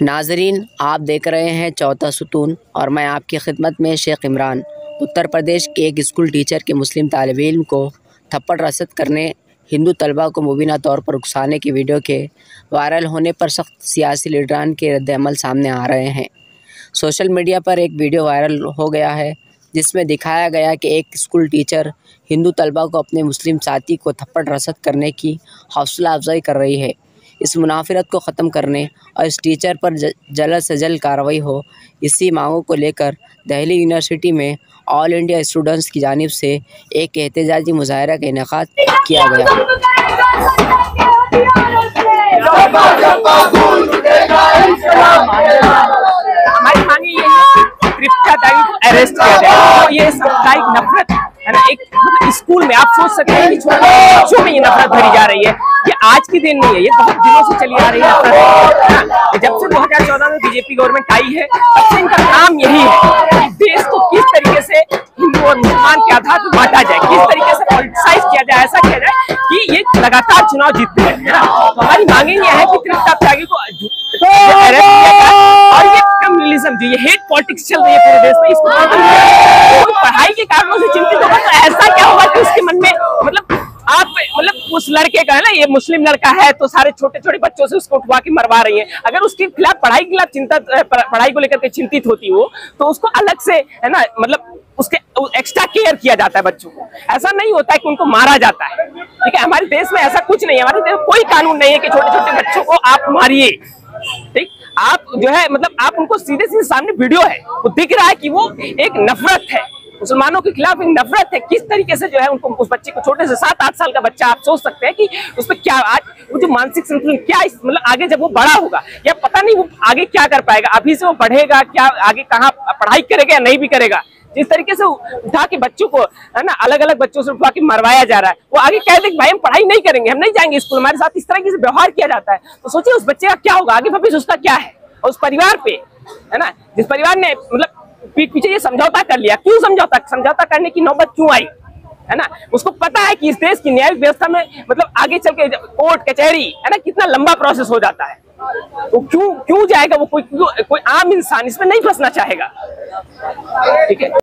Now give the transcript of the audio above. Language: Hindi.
नाजरीन, आप देख रहे हैं चौथा सुतून और मैं आपकी खिदमत में शेख इमरान। उत्तर प्रदेश के एक स्कूल टीचर के मुस्लिम तालिब इल्म को थप्पड़ रसद करने हिंदू तलबा को मुबीना तौर पर उकसाने की वीडियो के वायरल होने पर सख्त सियासी लीडरान के रद्द-ए-अमल सामने आ रहे हैं। सोशल मीडिया पर एक वीडियो वायरल हो गया है जिसमें दिखाया गया कि एक स्कूल टीचर हिंदू तलबा को अपने मुस्लिम साथी को थप्पड़ रसद करने की हौसला अफजाई कर रही है। इस मुनाफिरत को ख़त्म करने और इस टीचर पर जल्द से जल्द कार्रवाई हो, इसी मांगों को लेकर दिल्ली यूनिवर्सिटी में ऑल इंडिया स्टूडेंट्स की जानिब से एक एहतजाजी मुजाहरा का इनेकाद किया गया। हमारी मांगे ये है कि तृप्ता दाई को अरेस्ट किया जाए। तो ये सामुदायिक नफरत है ना, एक मतलब स्कूल में आप सोच सकते हैं कि छोटे बच्चों में ये नफरत भरी जा रही है। ये आज की दिन नहीं है, ये बहुत दिनों से चली आ रही है नफरत। जब से 2014 में बीजेपी गवर्नमेंट आई है तब से इनका काम यही है कि देश को किस तरीके से हिंदू और मुसलमान के आधार पर बांटा जाए, किस तरीके से पॉलिटिसाइज किया जाए, ऐसा किया जाए कि ये लगातार चुनाव जीतते हैं, है ना। तो हमारी मांगे ये है कि तृप्ता त्यागी को अरेस्ट किया जाए और ये कम्युनलिज्म जो ये हेट पॉलिटिक्स चल रही है पूरे देश में, इसको पढ़ाई के कारणों से चिंतित होगा तो ऐसा क्या होगा कि उसके मन में मतलब उस लड़के का है ना, ये मुस्लिम लड़का है तो सारे छोटे छोटे बच्चों से उसको उठवा के मरवा रही है। अगर उसके खिलाफ पढ़ाई के खिलाफ पढ़ाई को लेकर के चिंतित होती हो तो उसको अलग से है ना, मतलब उसके एक्स्ट्रा केयर किया जाता है बच्चों को। ऐसा नहीं होता है कि उनको मारा जाता है, ठीक है। हमारे देश में ऐसा कुछ नहीं है, हमारे देश में कोई कानून नहीं है कि छोटे छोटे बच्चों को आप मारिए, ठीक। आप जो है मतलब आप उनको सीधे सीधे सामने वीडियो है वो दिख रहा है कि वो एक नफरत है, मुसलमानों के खिलाफ एक नफरत है। किस तरीके से जो है उनको उस बच्चे को, छोटे से 7-8 साल का बच्चा, आप सोच सकते हैं कि उस पर क्या आज वो जो मानसिक संतुलन क्या मतलब आगे जब वो बड़ा होगा या पता नहीं वो आगे क्या कर पाएगा। अभी से वो बढ़ेगा क्या, आगे कहाँ पढ़ाई करेगा या नहीं भी करेगा। जिस तरीके से उठा के बच्चों को है ना, अलग अलग बच्चों से उठा के मरवाया जा रहा है, वो आगे कह दे कि भाई हम पढ़ाई नहीं करेंगे, हम नहीं जाएंगे स्कूल, हमारे साथ इस तरह से व्यवहार किया जाता है। तो सोचिए उस बच्चे का क्या होगा, आगे भविष्य उसका क्या है। और उस परिवार पे है ना, जिस परिवार ने मतलब पीठ पीछे ये समझौता कर लिया, क्यों समझौता करने की नौबत क्यों आई, है ना। उसको पता है कि इस देश की न्यायिक व्यवस्था में मतलब आगे चल के कोर्ट कचहरी है ना कितना लंबा प्रोसेस हो जाता है, तो क्यों जाएगा वो, कोई आम इंसान इसमें नहीं फंसना चाहेगा, ठीक है।